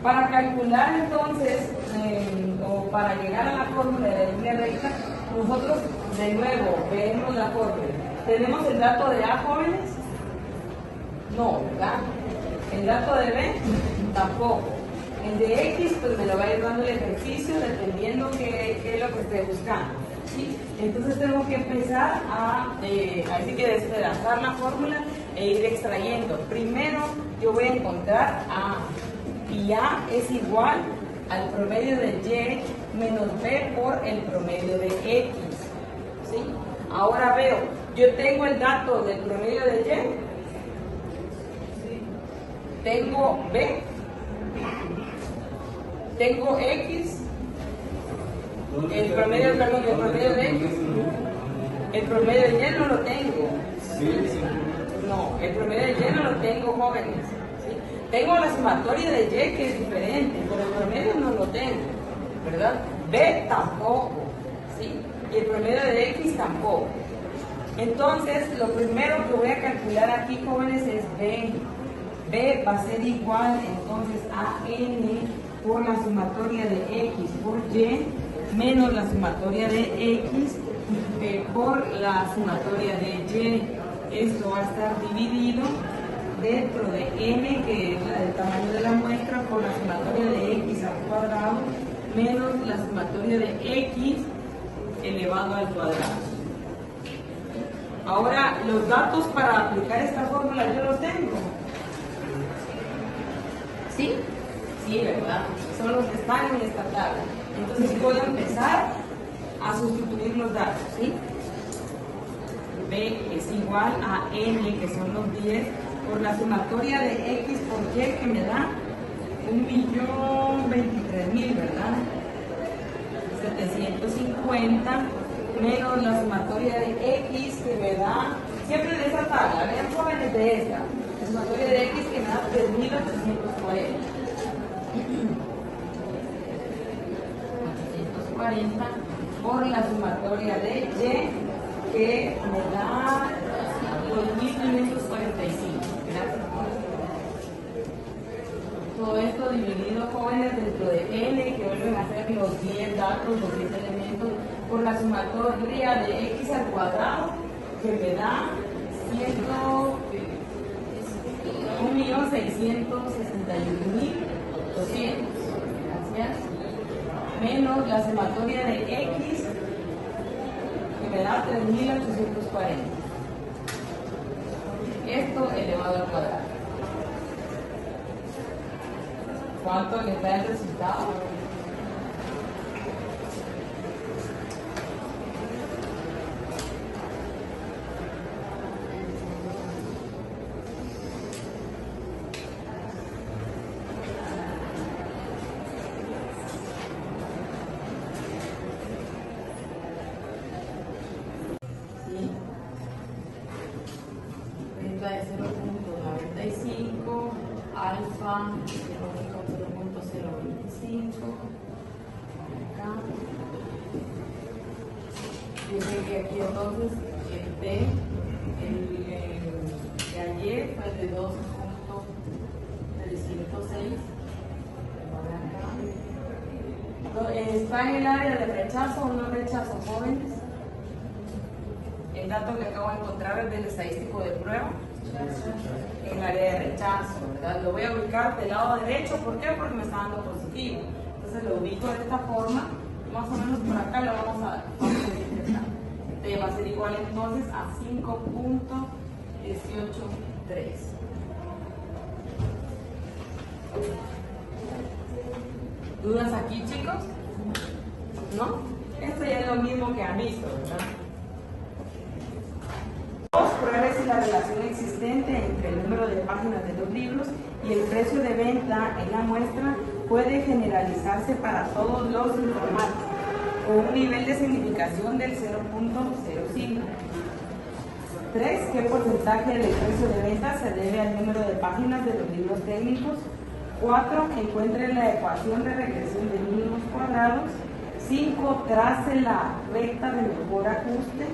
Para calcular entonces, o para llegar a la fórmula de la línea recta, nosotros de nuevo vemos la fórmula. ¿Tenemos el dato de A, jóvenes? No, ¿verdad? El dato de B, tampoco. El de X, pues me lo va a ir dando el ejercicio dependiendo qué es lo que esté buscando. ¿Sí? Entonces tengo que empezar así que despedazar la fórmula e ir extrayendo. Primero yo voy a encontrar A, y A es igual al promedio de Y menos B por el promedio de X. ¿Sí? Ahora veo, yo tengo el dato del promedio de Y, tengo B, tengo X, el promedio de X, el promedio de Y no lo tengo. No, el promedio de Y no lo tengo, jóvenes. ¿Sí? Tengo la sumatoria de Y que es diferente, pero el promedio no lo tengo, ¿verdad? B tampoco, ¿sí? Y el promedio de X tampoco. Entonces, lo primero que voy a calcular aquí, jóvenes, es B. B va a ser igual entonces a N por la sumatoria de X por Y menos la sumatoria de X por la sumatoria de Y. Esto va a estar dividido dentro de N, que es el tamaño de la muestra, por la sumatoria de X al cuadrado menos la sumatoria de X elevado al cuadrado. Ahora, los datos para aplicar esta fórmula yo los tengo. ¿Sí? Sí, ¿verdad? Son los que están en esta tabla. Entonces puedo empezar a sustituir los datos, ¿sí? B es igual a N, que son los 10, por la sumatoria de X por Y, que me da 1.023.000, ¿verdad? 750 menos la sumatoria de X, que me da, siempre de esa tabla, vean jóvenes de esta, la sumatoria de X que me da 3.840. 840 por la sumatoria de Y, que me da 2.545. Gracias. Todo esto dividido, jóvenes, dentro de N, que vuelven a ser los 10 datos, los 10 elementos, por la sumatoria de X al cuadrado, que me da 1.661.200. Gracias. Menos la sumatoria de X, que me da 3.840. Esto elevado al cuadrado. ¿Cuánto les da el resultado? De 0.95, alfa 0.025, acá. Dice que aquí entonces el T, de ayer fue de 2.306. ¿Está en el área de rechazo o no rechazo, jóvenes? El dato que acabo de encontrar es del estadístico de prueba. En el área de rechazo, ¿verdad? Lo voy a ubicar del lado derecho. ¿Por qué? Porque me está dando positivo. Entonces lo ubico de esta forma. Más o menos por acá lo vamos a intentar. Va a ser igual entonces a 5.183. ¿Dudas aquí, chicos? ¿No? Esto ya es lo mismo que han visto, ¿verdad? Pruebe si la relación existente entre el número de páginas de los libros y el precio de venta en la muestra puede generalizarse para todos los informantes, con un nivel de significación del 0.05. 3. ¿Qué porcentaje del precio de venta se debe al número de páginas de los libros técnicos? 4. Encuentre la ecuación de regresión de mínimos cuadrados. 5. Trace la recta de mejor ajuste.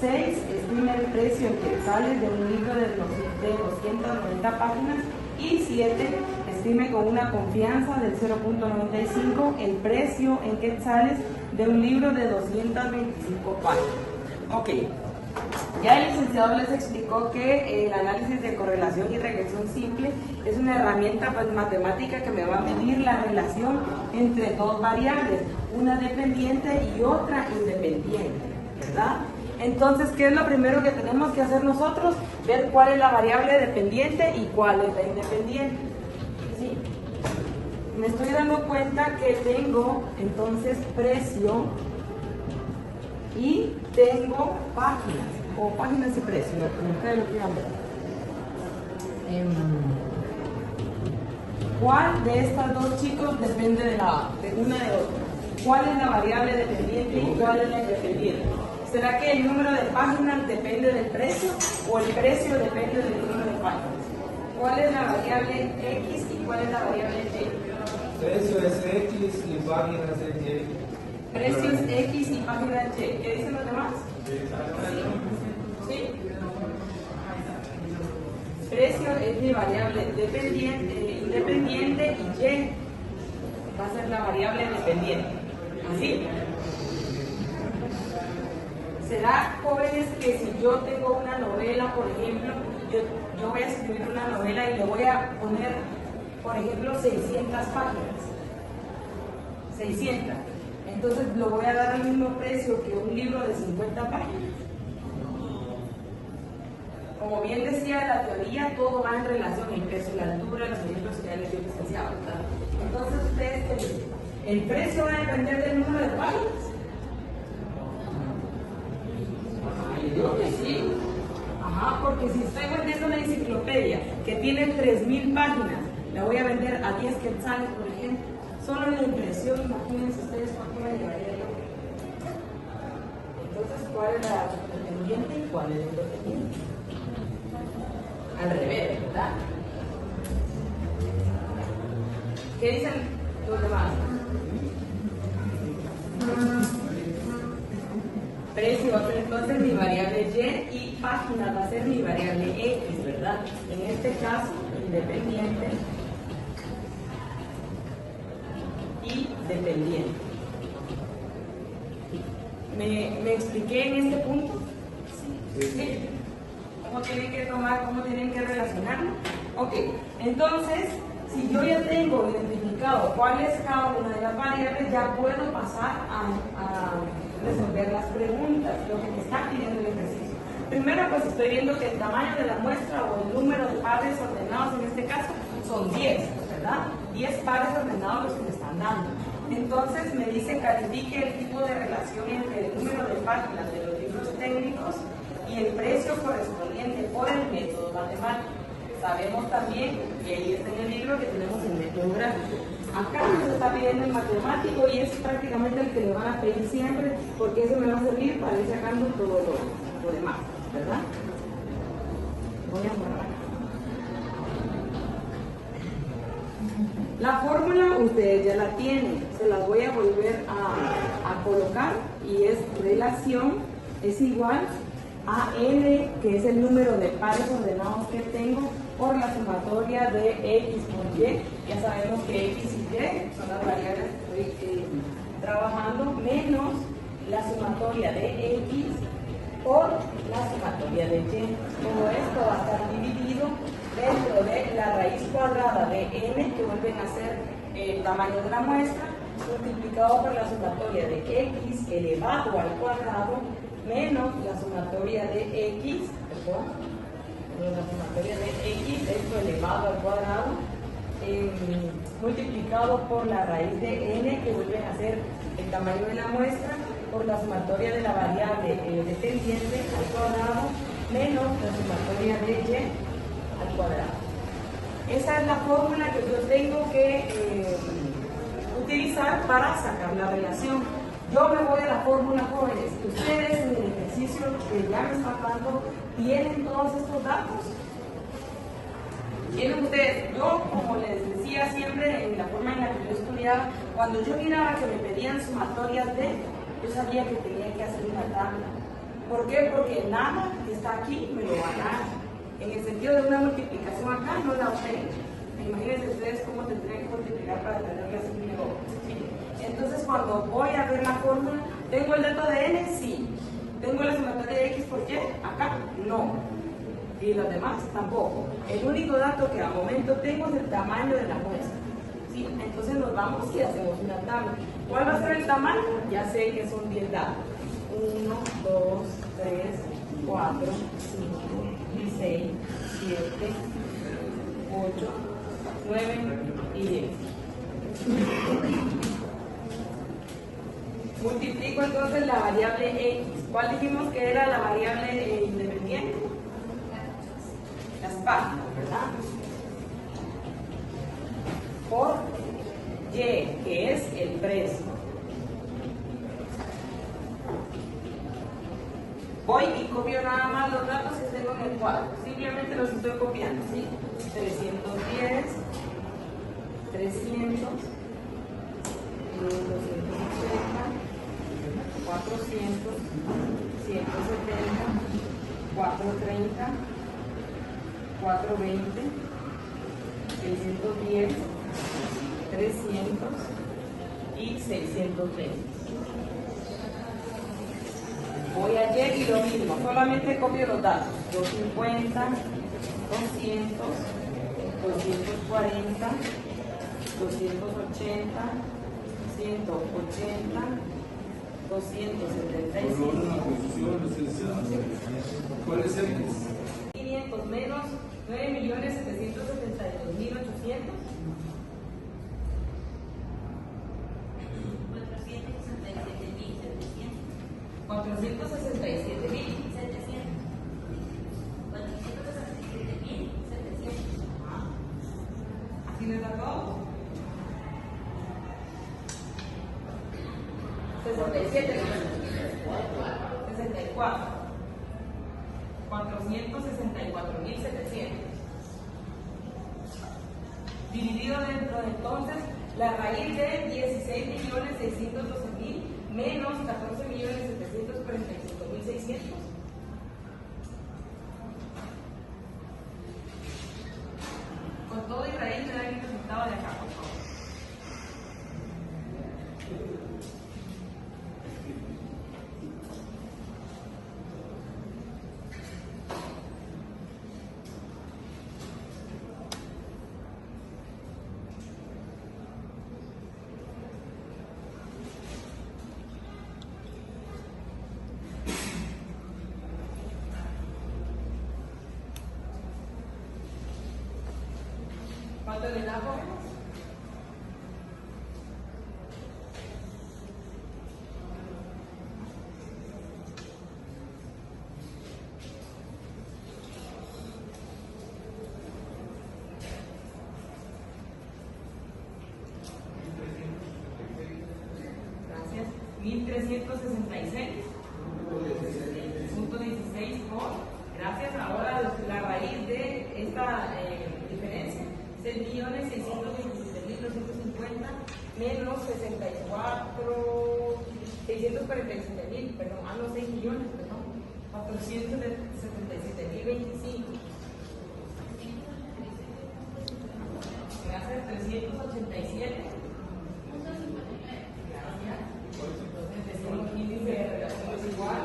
6. Estime el precio en quetzales de un libro de 290 páginas. Y 7. estime con una confianza del 0.95 el precio en quetzales de un libro de 225 páginas. Ok, ya el licenciado les explicó que el análisis de correlación y regresión simple es una herramienta pues, matemática que me va a medir la relación entre dos variables, una dependiente y otra independiente, ¿verdad? Entonces, ¿qué es lo primero que tenemos que hacer nosotros? Ver cuál es la variable dependiente y cuál es la independiente. ¿Sí? Me estoy dando cuenta que tengo entonces precio y tengo páginas, o páginas y precio, como ustedes lo quieran ver. ¿Cuál de estas dos, chicos, depende de una de otra? ¿Cuál es la variable dependiente y cuál es la independiente? ¿Será que el número de páginas depende del precio o el precio depende del número de páginas? ¿Cuál es la variable X y cuál es la variable Y? Precio es X y páginas es Y. Precio es X y páginas Y. ¿Qué dicen los demás? ¿Sí? Precio es mi variable independiente y Y va a ser la variable dependiente. ¿Así? ¿Será, jóvenes, que si yo tengo una novela, por ejemplo, yo voy a escribir una novela y le voy a poner, por ejemplo, 600 páginas? 600. Entonces lo voy a dar al mismo precio que un libro de 50 páginas. Como bien decía la teoría, todo va en relación al precio, la altura, los ejemplos que ya les dio el licenciado, ¿verdad? Entonces, ¿ustedes qué dicen? ¿El precio va a depender del número de páginas? Yo digo que sí. Ajá, porque si estoy vendiendo una enciclopedia que tiene 3000 páginas, la voy a vender a 10 quetzales, por ejemplo. Solo en la impresión, imagínense ustedes cuánto me llevaría yo. Entonces, ¿cuál es la dependiente y cuál es la independiente? Al revés, ¿verdad? ¿Qué dicen los demás? Precio va a ser entonces mi variable Y y página va a ser mi variable X, ¿verdad? En este caso, independiente y dependiente. ¿Me expliqué en este punto? Sí. ¿Cómo tienen que tomar, cómo tienen que relacionarlo? Ok, entonces, si yo ya tengo identificado cuál es cada una de las variables, ya puedo pasar a resolver las preguntas, lo que me está pidiendo el ejercicio. Primero, pues estoy viendo que el tamaño de la muestra o el número de pares ordenados en este caso son 10, ¿verdad? 10 pares ordenados los que me están dando. Entonces me dice califique el tipo de relación entre el número de páginas de los libros técnicos y el precio correspondiente por el método matemático. Sabemos también que ahí está en el libro que tenemos el método gráfico. Acá nos está pidiendo el matemático y es prácticamente el que le van a pedir siempre, porque eso me va a servir para ir sacando todo lo demás, ¿verdad? Voy a borrar. La fórmula ustedes ya la tienen, se las voy a volver a colocar y es relación es igual a n, que es el número de pares ordenados que tengo, por la sumatoria de x por y. Ya sabemos que x y y son las variables que estoy trabajando, menos la sumatoria de x por la sumatoria de y. Todo esto va a estar dividido dentro de la raíz cuadrada de n, que vuelven a ser el tamaño de la muestra, multiplicado por la sumatoria de x elevado al cuadrado, menos la sumatoria de x, la sumatoria de x, esto elevado al cuadrado, multiplicado por la raíz de n, que vuelve a ser el tamaño de la muestra, por la sumatoria de la variable dependiente al cuadrado, menos la sumatoria de y al cuadrado. Esa es la fórmula que yo tengo que utilizar para sacar la relación. Yo me voy a la fórmula, jóvenes. Ustedes en el ejercicio que ya me están dando, ¿tienen todos estos datos? ¿Tienen ustedes? Yo, como les decía siempre, en la forma en la que yo estudiaba, cuando yo miraba que me pedían sumatorias de, yo sabía que tenía que hacer una tabla. ¿Por qué? Porque nada que está aquí me lo van a dar. En el sentido de una multiplicación acá no la obtengo. Imagínense ustedes cómo tendrían que multiplicar para tenerle así un negocio. ¿Sí? Entonces, cuando voy a ver la fórmula, ¿tengo el dato de n? Sí. ¿Tengo la sumatoria de x por y? Acá, no. Y los demás tampoco. El único dato que al momento tengo es el tamaño de la muestra. ¿Sí? Entonces nos vamos y hacemos una tabla. ¿Cuál va a ser el tamaño? Ya sé que son 10 datos. 1, 2, 3, 4, 5, 6, 7, 8, 9 y 10. Multiplico entonces la variable x. ¿Cuál dijimos que era la variable independiente? Las páginas, ¿verdad? Por y, que es el precio. Voy y copio nada más los datos que tengo en el cuadro. Simplemente los estoy copiando, ¿sí? 310, 300, 280, 400, 170, 430, 420, 610, 300 y 620. Voy a y lo mismo, solamente copio los datos. 250, 200, 240, 280, 180, 275. ¿Cuál es X? 500 menos 9.772.800. 467.700. ¿Así les da todo? 67. 64. 464.700. Dividido dentro de entonces la raíz de 16.612.000 menos 14.745.600. Con todo y raíz me da el resultado de acá, por favor. ¿Cuánto le da, jóvenes? Gracias. 1.366.16 por. Gracias. Ahora la raíz de esta diferencia. 6.627.250 menos 647.000, perdón, no 6 millones, perdón, 477.025. Gracias, 387. Gracias. Entonces decimos que el índice de relación es igual.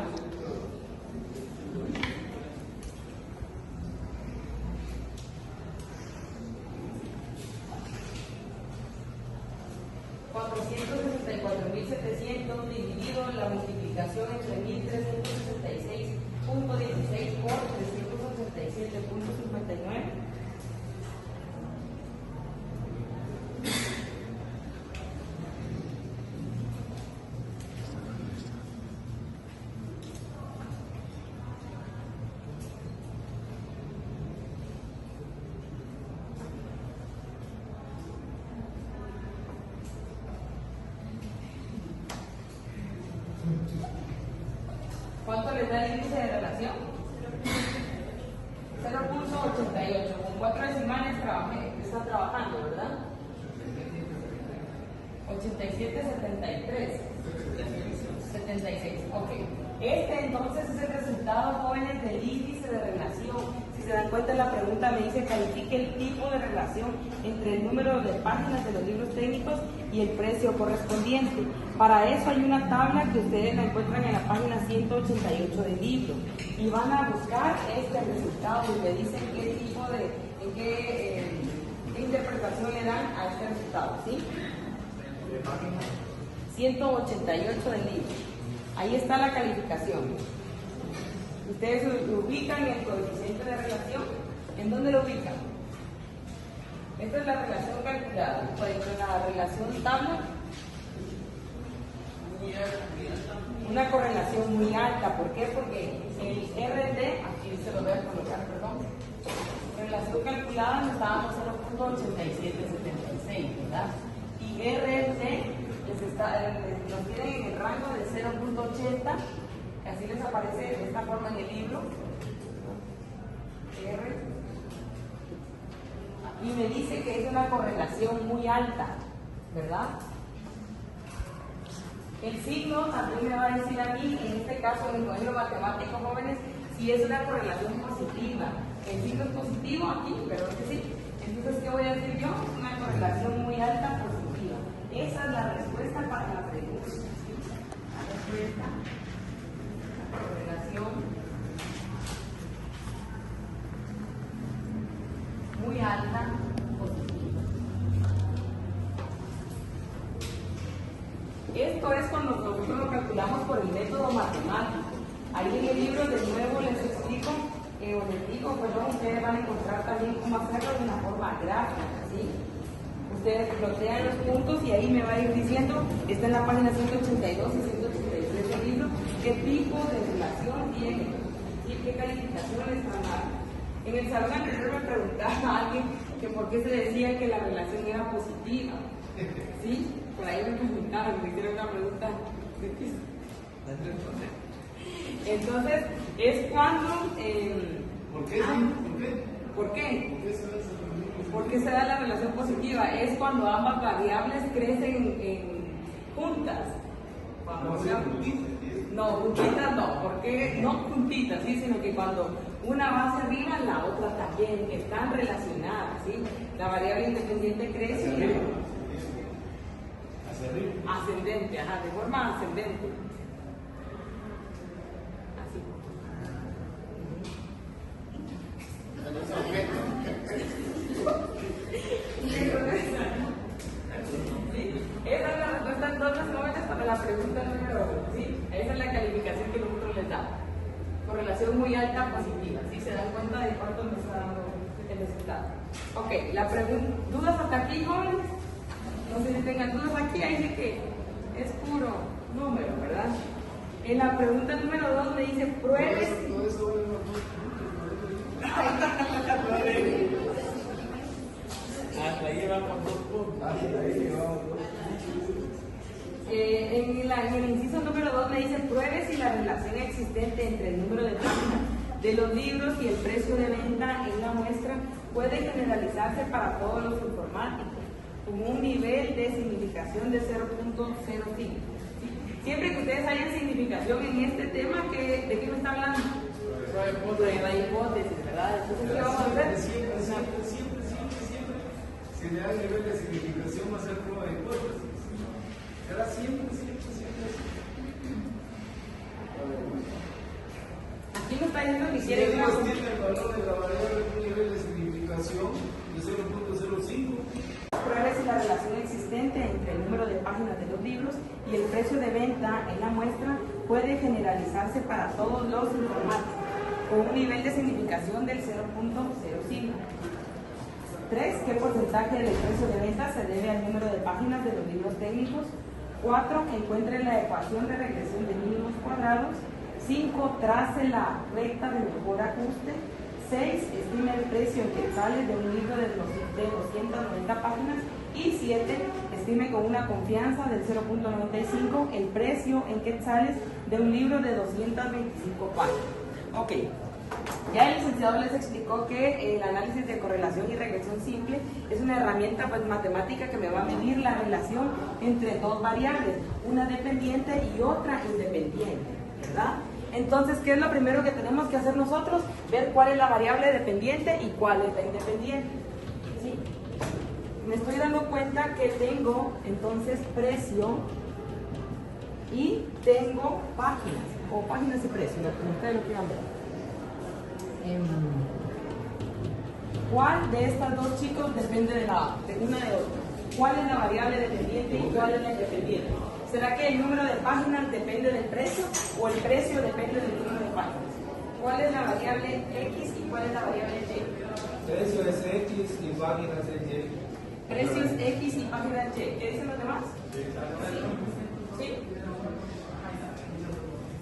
464.700 dividido en la multiplicación entre 1.366.16 por 387.59. ¿Cuánto les da el índice de relación? 0.88. Con 4 decimales está trabajando, ¿verdad? 87.73. 76. Ok. Este entonces es el resultado, jóvenes, del índice de relación. Si se dan cuenta, la pregunta me dice califique el tipo de relación entre el número de páginas de los libros técnicos y el precio correspondiente. Para eso hay una tabla que ustedes la encuentran en la página 188 del libro y van a buscar este resultado y le dicen qué tipo de, qué interpretación le dan a este resultado, ¿sí? 188 del libro. Ahí está la calificación. Ustedes lo ubican en el coeficiente de relación. ¿En dónde lo ubican? Esta es la relación calculada. Pues la relación tabla. Una correlación muy alta. ¿Por qué? Porque el RD, aquí se lo voy a colocar, perdón. Relación calculada nos estábamos en 0.8776, ¿verdad? Y RD nos tienen en el rango de 0.80. Así les aparece de esta forma en el libro. R. Y me dice que es una correlación muy alta, ¿verdad? El signo también me va a decir a mí, en este caso en el modelo matemático, jóvenes, si es una correlación positiva. El signo es positivo aquí, pero es que sí. Entonces, ¿qué voy a decir yo? Una correlación muy alta positiva. Esa es la respuesta para la pregunta. La respuesta. Correlación muy alta positiva. Esto es cuando nosotros lo calculamos por el método matemático. Ahí en el libro de nuevo les explico, o les digo, perdón, ustedes van a encontrar también cómo hacerlo de una forma gráfica, ¿sí? Ustedes plotean los puntos y ahí me va a ir diciendo, está en la página 182 y 183 del libro, qué tipo de relación tiene y qué calificaciones van a dar. En el salón anterior me preguntaba a alguien que por qué se decía que la relación era positiva. ¿Sí? Por ahí me preguntaron, me hicieron una pregunta. Entonces, es cuando... ¿Por qué? ¿Por qué? ¿Por qué se da la relación positiva? Es cuando ambas variables crecen juntas. No, juntitas no, porque no juntitas, ¿sí? Sino que cuando una va hacia arriba, la otra también, están relacionadas, ¿sí? La variable independiente crece hacia arriba. Hacia arriba. Ascendente, ajá, de forma ascendente. Así. ¿Sí? Esa es la respuesta entonces, jóvenes, para la pregunta número 1, ¿sí? Esa es la calificación que nosotros les damos. Correlación muy alta positiva, ¿sí? Se dan cuenta de cuánto nos está dando el resultado. Ok, la pregunta, ¿dudas hasta aquí, jóvenes? No sé si tengan dudas aquí, ahí dice que es puro número, ¿verdad? En la pregunta número 2 me dice, pruebes... Hasta ahí llevamos 2 puntos. En el inciso número 2 me dice, pruebe si la relación existente entre el número de páginas de los libros y el precio de venta en la muestra puede generalizarse para todos los informáticos con un nivel de significación de 0.05. Siempre que ustedes hayan significación en este tema, ¿de qué me está hablando? Prueba de hipótesis, ¿verdad? Entonces, ¿qué vamos a hacer? Siempre. Si le da el nivel de significación, va a ser prueba de hipótesis. Será siempre. Aquí me está diciendo que Si quiere una... tiene el valor de la variable de un nivel de significación de 0.05. Pruebe si la relación existente entre el número de páginas de los libros y el precio de venta en la muestra puede generalizarse para todos los informáticos con un nivel de significación del 0.05. 3. ¿Qué porcentaje del precio de venta se debe al número de páginas de los libros técnicos? 4. Encuentre la ecuación de regresión de mínimos cuadrados. 5. Trace la recta de mejor ajuste. 6. Estime el precio en quetzales de un libro de 290 páginas. Y 7. Estime con una confianza del 0.95 el precio en quetzales de un libro de 225 páginas. Ok. Ya el licenciado les explicó que el análisis de correlación y regresión simple es una herramienta matemática que me va a medir la relación entre dos variables, una dependiente y otra independiente, ¿verdad? Entonces, ¿qué es lo primero que tenemos que hacer nosotros? Ver cuál es la variable dependiente y cuál es la independiente. ¿Sí? Me estoy dando cuenta que tengo entonces precio y tengo páginas, o páginas y precio, como ustedes lo quieran ver. ¿Cuál de estas dos, chicos, depende de una de otra? ¿Cuál es la variable dependiente y cuál es la independiente? ¿Será que el número de páginas depende del precio o el precio depende del número de páginas? ¿Cuál es la variable X y cuál es la variable Y? Precio es X y páginas es Y. Precio es X y páginas Y. ¿Qué dicen los demás? ¿Sí?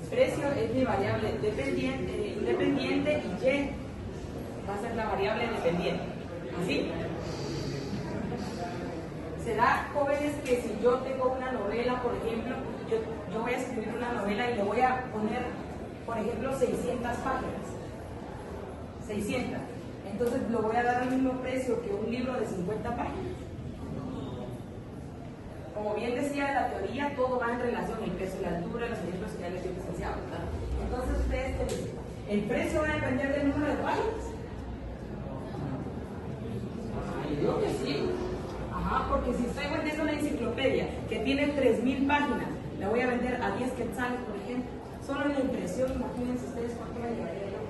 Precio es mi variable independiente y Y va a ser la variable dependiente. ¿Así? ¿Será, jóvenes, que si yo tengo una novela, por ejemplo, yo voy a escribir una novela y le voy a poner, por ejemplo, 600 páginas? 600. Entonces, ¿lo voy a dar al mismo precio que un libro de 50 páginas? Como bien decía la teoría, todo va en relación al precio, la altura, los ejemplos sociales y diferenciados, ¿verdad? Entonces, ¿ustedes qué dicen? ¿El precio va a depender del número de páginas? Yo digo que sí. Ajá, porque si estoy vendiendo una enciclopedia que tiene 3000 páginas, la voy a vender a 10 quetzales, por ejemplo. Solo en la impresión, imagínense ustedes cuánto me llevaría yo.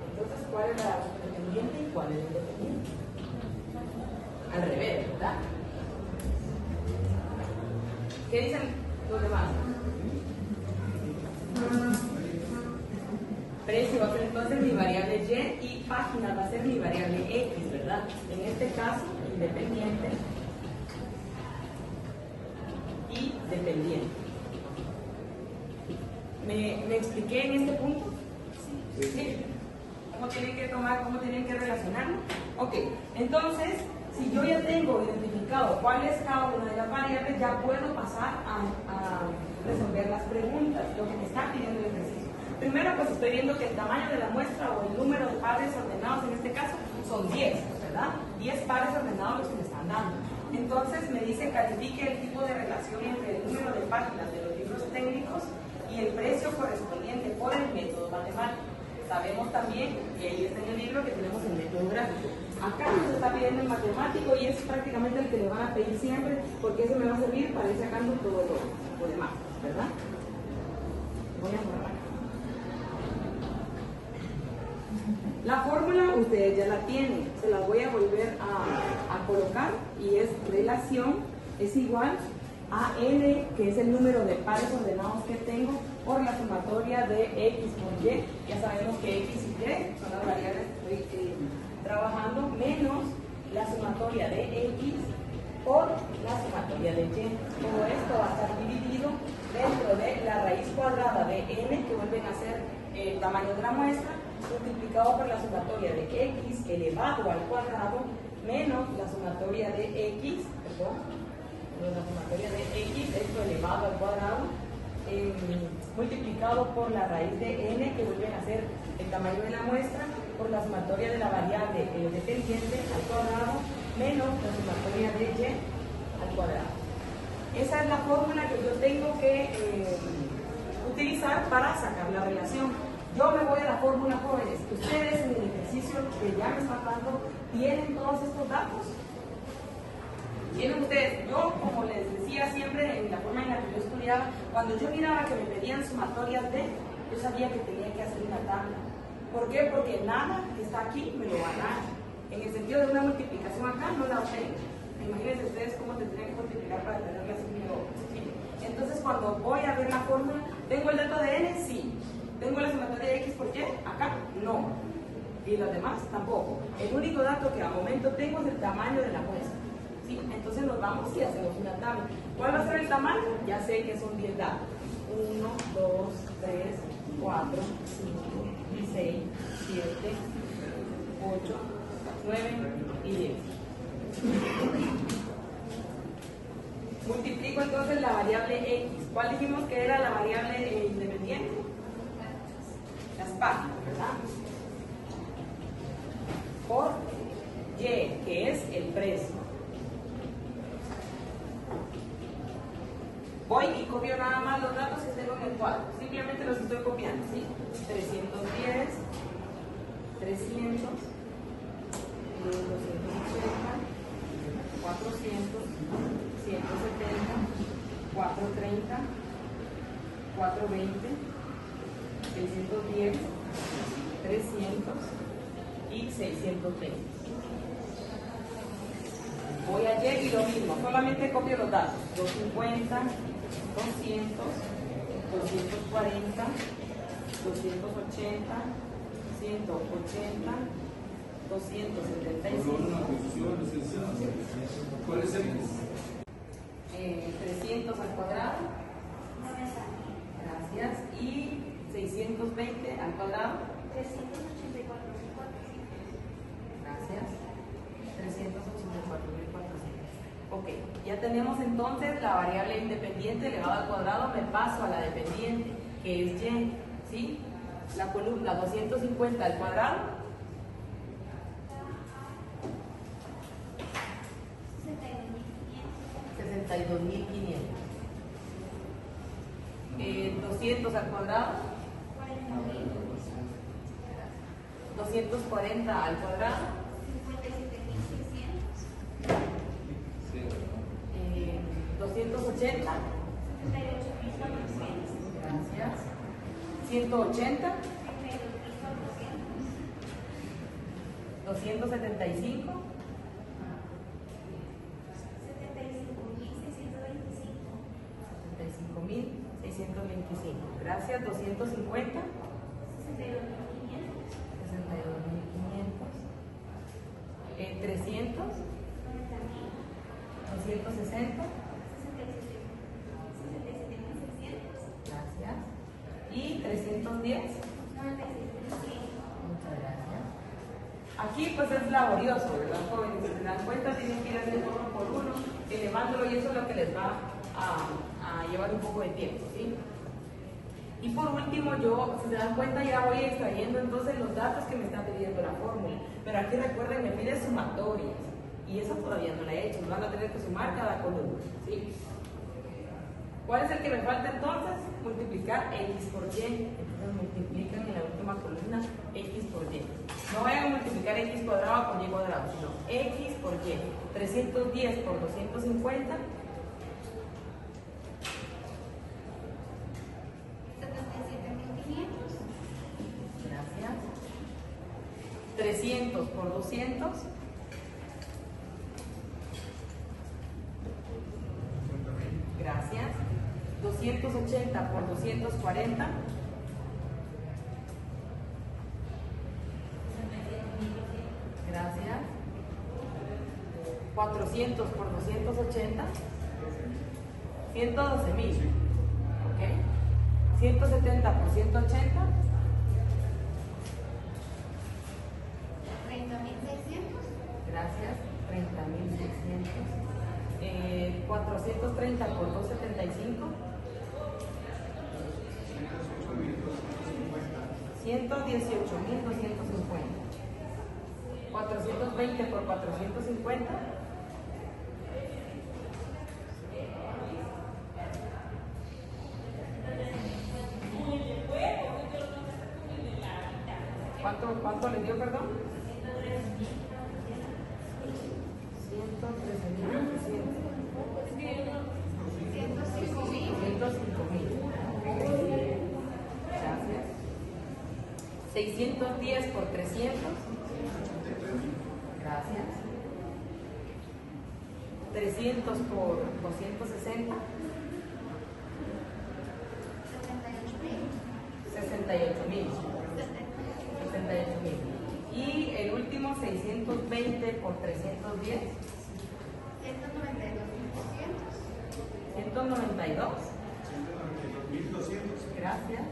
Entonces, ¿cuál es la dependiente y cuál es la independiente? Al revés, ¿verdad? ¿Qué dicen los demás? Precio va a ser entonces mi variable Y y página va a ser mi variable X, ¿verdad? En este caso, independiente y dependiente. ¿Me expliqué en este punto? ¿Sí? ¿Cómo tienen que tomar, cómo tienen que relacionarlo? Ok, entonces, si yo ya tengo identificado cuál es cada una de las variables, ya puedo pasar a resolver las preguntas, lo que me está pidiendo el ejercicio. Primero, pues estoy viendo que el tamaño de la muestra o el número de pares ordenados en este caso son 10, ¿verdad? 10 pares ordenados los que me están dando. Entonces me dice califique el tipo de relación entre el número de páginas de los libros técnicos y el precio correspondiente por el método matemático. Sabemos también que ahí está en el libro que tenemos el método gráfico. Acá nos está pidiendo el matemático y es prácticamente el que le van a pedir siempre, porque ese me va a servir para ir sacando todo lo demás, ¿verdad? Voy a borrar. La fórmula ustedes ya la tienen, se la voy a volver a colocar y es relación es igual a n, que es el número de pares ordenados que tengo, por la sumatoria de x por y. Ya sabemos que x y y son las variables que estoy trabajando, menos la sumatoria de x por la sumatoria de y. Todo esto va a estar dividido dentro de la raíz cuadrada de n, que vuelven a ser el tamaño de la muestra, multiplicado por la sumatoria de x elevado al cuadrado menos la sumatoria de x, la sumatoria de x, esto elevado al cuadrado, multiplicado por la raíz de n, que vuelven a ser el tamaño de la muestra, por la sumatoria de la variable dependiente al cuadrado menos la sumatoria de y al cuadrado. Esa es la fórmula que yo tengo que utilizar para sacar la relación. Yo me voy a la fórmula, jóvenes. Ustedes en el ejercicio que ya me están dando, ¿tienen todos estos datos? ¿Tienen ustedes? Yo, como les decía siempre, en la forma en la que yo estudiaba, cuando yo miraba que me pedían sumatorias de, yo sabía que tenía que hacer una tabla. ¿Por qué? Porque nada que está aquí me lo va a dar. En el sentido de una multiplicación acá, no la obtengo. Imagínense ustedes cómo tendrían que multiplicar para tenerla así como sencillo. Entonces, cuando voy a ver la fórmula, ¿tengo el dato de n? Sí. ¿Tengo la sumatoria de x por y? Acá, no. Y los demás, tampoco. El único dato que al momento tengo es el tamaño de la muestra. ¿Sí? Entonces nos vamos y hacemos una tabla. ¿Cuál va a ser el tamaño? Ya sé que son 10 datos. 1, 2, 3, 4, 5, 6, 7, 8, 9 y 10. Multiplico entonces la variable x. ¿Cuál dijimos que era la variable independiente? Las páginas, ¿verdad? Por y, que es el precio. Voy y copio nada más los datos que tengo en el cuadro. Simplemente los estoy copiando, ¿sí? 310, 300, 280, 400, 170, 430, 420, 610, 300 y 620. Voy ayer y lo mismo, solamente copio los datos. 250, 200, 240, 280, 180, 275. ¿Cuál es el? 300 al cuadrado. Gracias. Y 620 al cuadrado. 384.400. Gracias. 384.400. Ok, ya tenemos entonces la variable independiente elevado al cuadrado. Me paso a la dependiente, que es y, ¿sí? La columna 250 al cuadrado. 62.500. 200 al cuadrado. 240 al cuadrado. 280. Gracias. 180. 275. 75.625. Gracias. 250. 62.500. 300. 260. Gracias. Y 310. Muchas gracias. Aquí pues es laborioso, ¿verdad, jóvenes? Si se dan cuenta, tienen que ir haciendo uno por uno, elevándolo, y eso es lo que les va a llevar un poco de tiempo, ¿sí? Y por último, yo, si se dan cuenta, ya voy extrayendo entonces los datos que me está pidiendo la fórmula. Pero aquí recuerden, me pide sumatorias, y eso todavía no la he hecho, me van a tener que sumar cada columna, ¿sí? ¿Cuál es el que me falta entonces? Multiplicar x por y. Entonces multiplican en la última columna x por y. No vayan a multiplicar x cuadrado por y cuadrado, sino x por y. 310 por 250. 77.500. Gracias. 300 por 200. 50.000. Gracias. 280 por 240. 67.000. Gracias. 400 por 280. 112.000. ¿Ok? 170 por 180. 30.600. Gracias. 30.600. 430 por 275. 118.250. 420 por 450. 'Cuánto les dio, perdón? 105.000. Gracias. 610 por 300. Gracias. 300 por 260. 68.000. 68.000. Y el último 620 por 310. 192. 192.200. Gracias.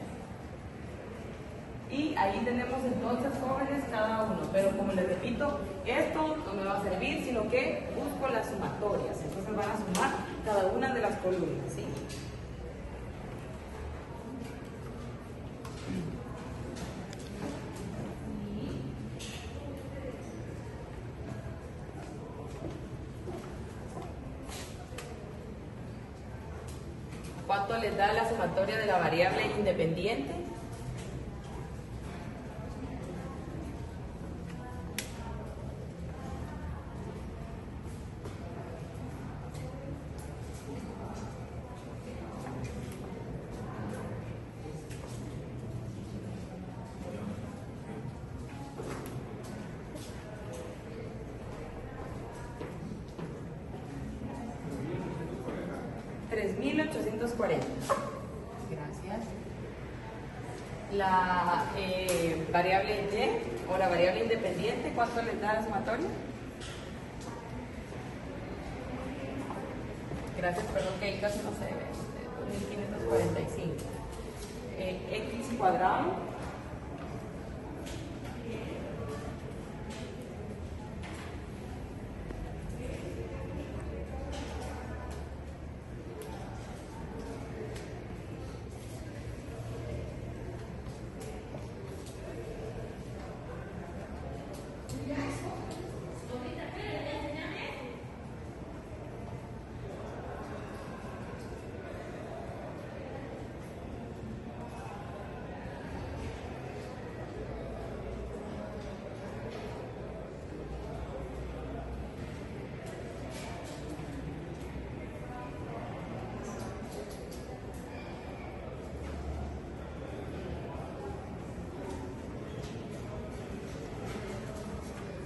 Y ahí tenemos entonces, jóvenes, cada uno. Pero como les repito, esto no me va a servir, sino que busco las sumatorias. Entonces van a sumar cada una de las columnas, ¿sí? ¿Cuánto les da la sumatoria de la variable independiente? $3,840. Gracias. La variable y o la variable independiente, ¿cuánto les da la sumatoria? Gracias, perdón que ahí casi no se ve. 2.545. X cuadrado.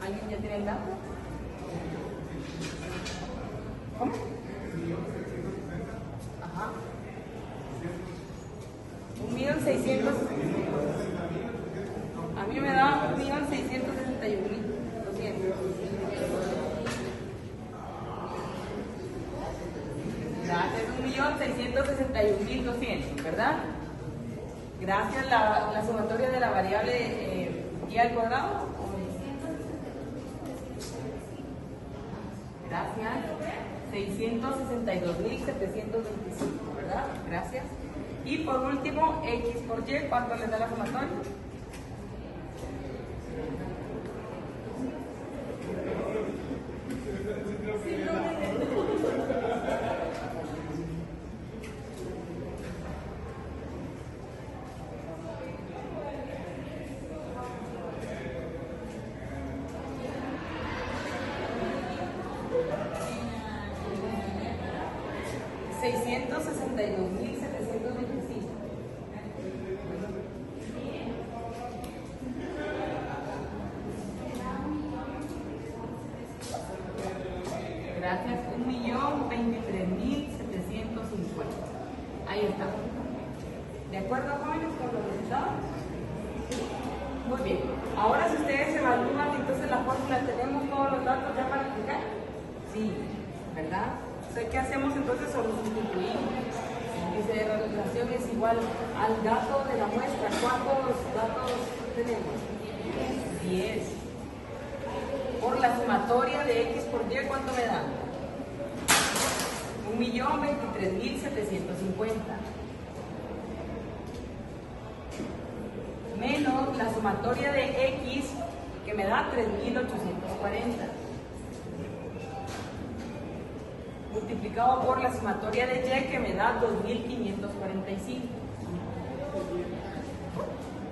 ¿Alguien ya tiene el dato? ¿Cómo? Ajá. 1.600.000. A mí me da 1.661.200. Gracias, 1.661.200, ¿verdad? Gracias, la sumatoria de la variable y al cuadrado. Gracias. 662.725, ¿verdad? Gracias. Y por último, X por Y, ¿cuánto les da la sumatoria? $662.725. Gracias, 1.023.750. Ahí está. ¿De acuerdo, jóvenes, con los resultados? Muy bien. Ahora, si ustedes evalúan, entonces la fórmula, ¿tenemos todos los datos ya para aplicar? Sí, ¿verdad? ¿Qué hacemos entonces? Solo sustituimos. El índice de relación es igual al dato de la muestra. ¿Cuántos datos tenemos? 10. Por la sumatoria de X por Y, ¿cuánto me da? 1.023.750. Menos la sumatoria de X, que me da 3.840. Multiplicado por la sumatoria de Y, que me da 2.545.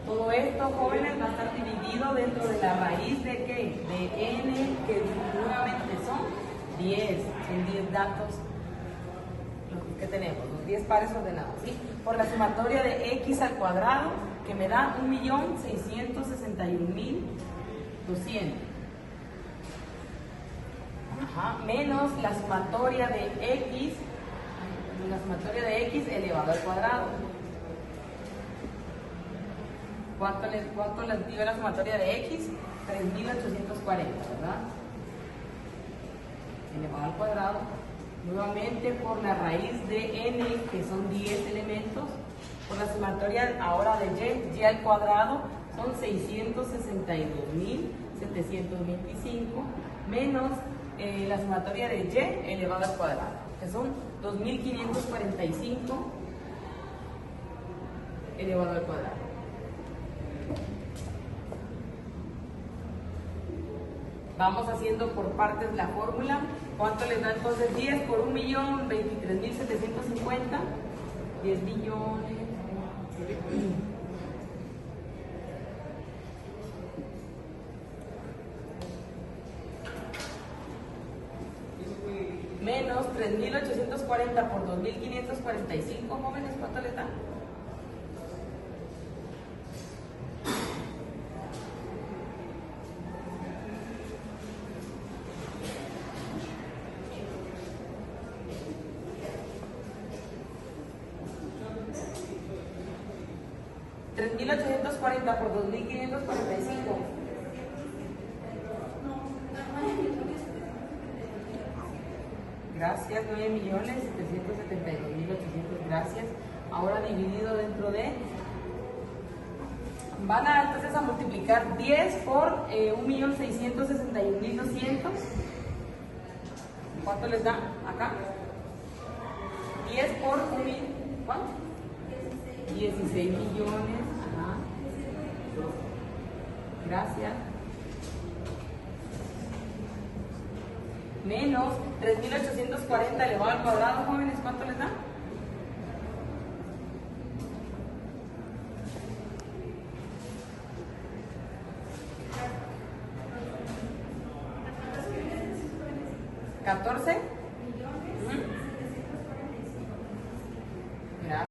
Todo esto, jóvenes, va a estar dividido dentro de la raíz de ¿qué? De n, que nuevamente son 10. Son 10 datos los que tenemos, los 10 pares ordenados, ¿sí? Por la sumatoria de X al cuadrado, que me da 1.661.200. Menos la sumatoria de X elevado al cuadrado. ¿Cuánto les dio la sumatoria de X? 3.840, ¿verdad? Elevado al cuadrado. Nuevamente por la raíz de n, que son 10 elementos. Por la sumatoria ahora de y al cuadrado son 662.725 menos la sumatoria de y elevado al cuadrado, que son 2.545 elevado al cuadrado. Vamos haciendo por partes la fórmula. ¿Cuánto les da entonces 10 por 1.023.750? 10 billones. Menos 3.840 por 2.545, jóvenes, ¿cuánto les da? $3.840 por 2.545. Gracias, 9.772.800, gracias. Ahora dividido dentro de... Van a entonces a multiplicar 10 por 1.661.200. ¿Cuánto les da acá? 10 por 1.000, ¿cuánto? 16 millones. Ajá. Gracias. Menos 3.840 elevado al cuadrado, jóvenes, ¿cuánto les da? ¿14?